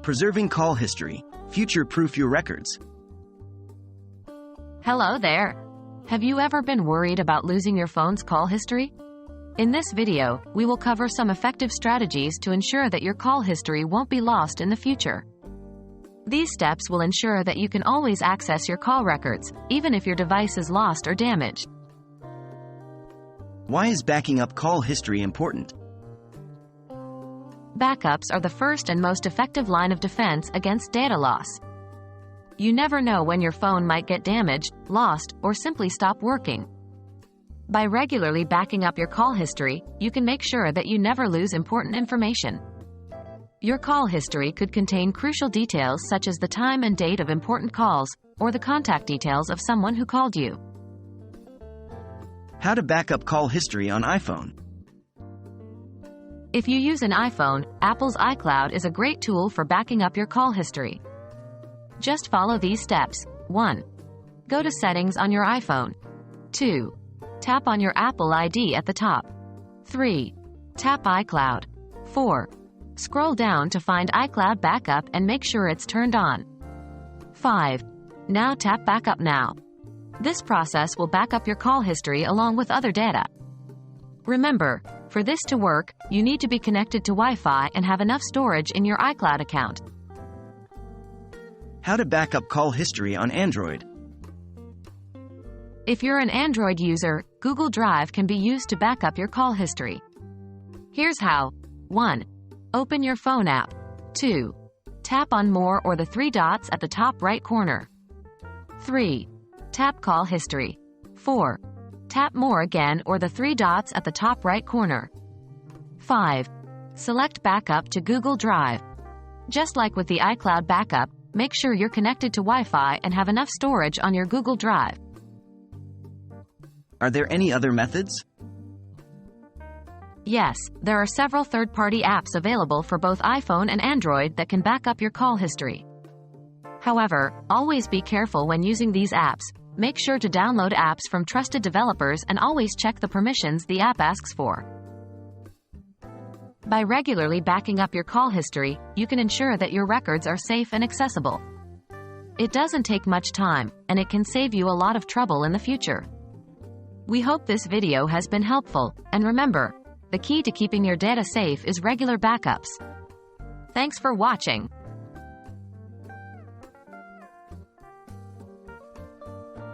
Preserving call history. Future-proof your records. Hello there. Have you ever been worried about losing your phone's call history? In this video, we will cover some effective strategies to ensure that your call history won't be lost in the future. These steps will ensure that you can always access your call records, even if your device is lost or damaged. Why is backing up call history important? Backups are the first and most effective line of defense against data loss. You never know when your phone might get damaged, lost, or simply stop working. By regularly backing up your call history, you can make sure that you never lose important information. Your call history could contain crucial details such as the time and date of important calls, or the contact details of someone who called you. How to back up call history on iPhone. If you use an iPhone, Apple's iCloud is a great tool for backing up your call history. Just follow these steps. 1. Go to Settings on your iPhone. 2. Tap on your Apple ID at the top. 3. Tap iCloud. 4. Scroll down to find iCloud Backup and make sure it's turned on. 5. Now tap Backup Now. This process will back up your call history along with other data. Remember, for this to work, you need to be connected to Wi-Fi and have enough storage in your iCloud account. How to back up call history on Android. If you're an Android user, Google Drive can be used to back up your call history. Here's how. 1. Open your phone app. 2. Tap on More or the three dots at the top right corner. 3. Tap Call History. 4. Tap More again or the three dots at the top right corner. 5. Select Backup to Google Drive. Just like with the iCloud backup, make sure you're connected to Wi-Fi and have enough storage on your Google Drive. Are there any other methods? Yes, there are several third-party apps available for both iPhone and Android that can back up your call history. However, always be careful when using these apps. Make sure to download apps from trusted developers and always check the permissions the app asks for. By regularly backing up your call history, you can ensure that your records are safe and accessible. It doesn't take much time, and it can save you a lot of trouble in the future. We hope this video has been helpful, and remember, the key to keeping your data safe is regular backups. Thanks for watching.